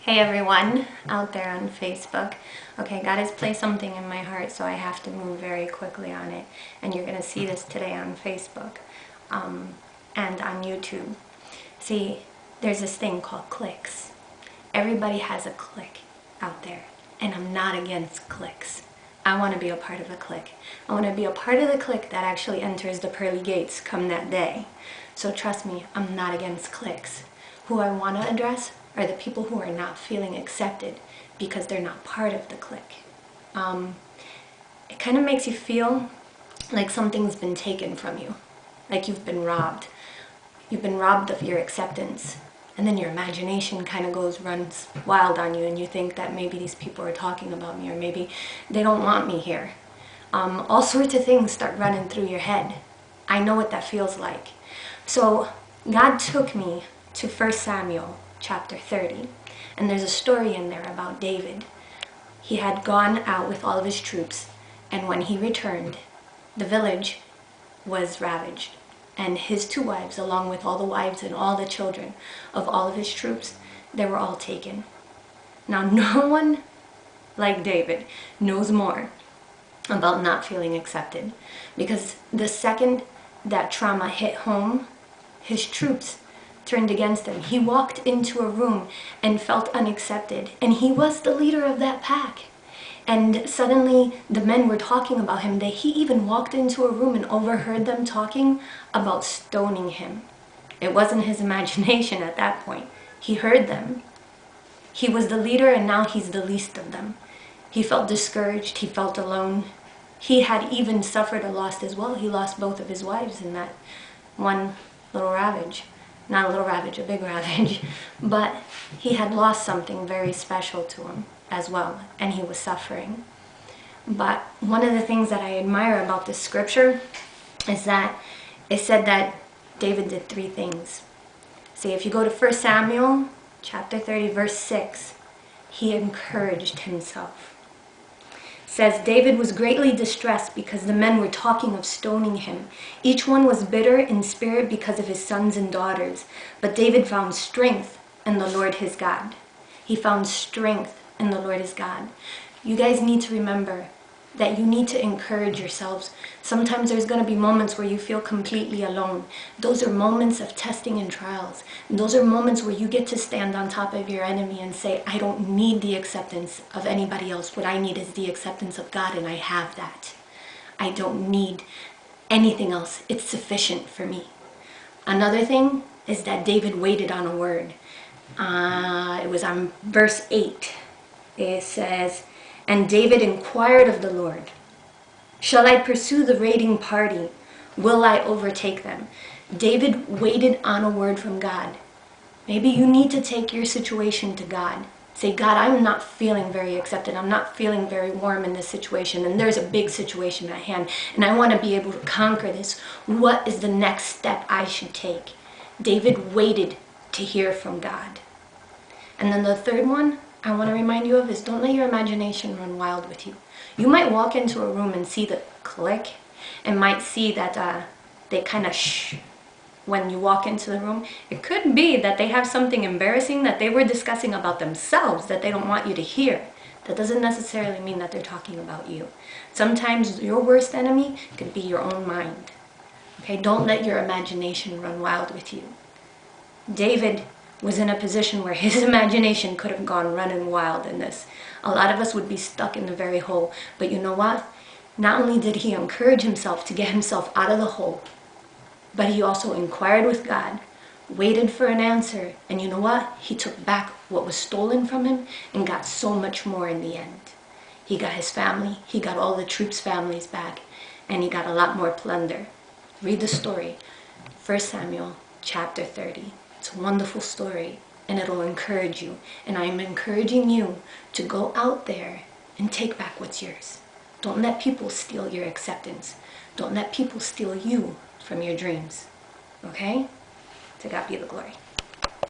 Hey everyone out there on Facebook. Okay, God has placed something in my heart, so I have to move very quickly on it. And you're going to see this today on Facebook and on YouTube. See, there's this thing called clicks. Everybody has a click out there, and I'm not against clicks. I want to be a part of a clique. I want to be a part of the clique that actually enters the pearly gates come that day. So trust me, I'm not against cliques. Who I want to address are the people who are not feeling accepted because they're not part of the clique. It kind of makes you feel like something's been taken from you, like you've been robbed. You've been robbed of your acceptance. And then your imagination kind of runs wild on you, and you think that maybe these people are talking about me, or maybe they don't want me here. All sorts of things start running through your head. I know what that feels like. So God took me to 1 Samuel chapter 30, and there's a story in there about David. He had gone out with all of his troops, and when he returned, the village was ravaged. And his 2 wives, along with all the wives and all the children of all of his troops, they were all taken. Now, no one like David knows more about not feeling accepted, because the second that trauma hit home, his troops turned against him. He walked into a room and felt unaccepted, and he was the leader of that pack. And suddenly the men were talking about him. He even walked into a room and overheard them talking about stoning him. It wasn't his imagination at that point. He heard them. He was the leader, and now he's the least of them. He felt discouraged. He felt alone. He had even suffered a loss as well. He lost both of his wives in that one little ravage. Not a little ravage, a big ravage. But he had lost something very special to him as well, and he was suffering. But one of the things that I admire about this scripture is that it said that David did 3 things. See, if you go to 1 Samuel chapter 30 verse 6, he encouraged himself. It says, David was greatly distressed because the men were talking of stoning him. Each one was bitter in spirit because of his sons and daughters. But David found strength in the Lord his God. He found strength in the Lord his God. You guys need to remember that you need to encourage yourselves. Sometimes there's going to be moments where you feel completely alone. Those are moments of testing and trials. And those are moments where you get to stand on top of your enemy and say, I don't need the acceptance of anybody else. What I need is the acceptance of God, and I have that. I don't need anything else. It's sufficient for me. Another thing is that David waited on a word. It was on verse 8. It says, and David inquired of the Lord, shall I pursue the raiding party? Will I overtake them? David waited on a word from God. Maybe you need to take your situation to God. Say, God, I'm not feeling very accepted. I'm not feeling very warm in this situation, and there's a big situation at hand, and I want to be able to conquer this. What is the next step I should take? David waited to hear from God. And then the third one I want to remind you of is, don't let your imagination run wild with you. You might walk into a room and see the click, and might see that they kind of shh when you walk into the room. It could be that they have something embarrassing that they were discussing about themselves that they don't want you to hear. That doesn't necessarily mean that they're talking about you. Sometimes your worst enemy could be your own mind. Okay, don't let your imagination run wild with you. David was in a position where his imagination could have gone running wild in this. A lot of us would be stuck in the very hole. But you know what? Not only did he encourage himself to get himself out of the hole, but he also inquired with God, waited for an answer, and you know what? He took back what was stolen from him and got so much more in the end. He got his family, he got all the troops' families back, and he got a lot more plunder. Read the story, 1 Samuel chapter 30. It's a wonderful story, and it'll encourage you. And I'm encouraging you to go out there and take back what's yours. Don't let people steal your acceptance. Don't let people steal you from your dreams. Okay? To God be the glory.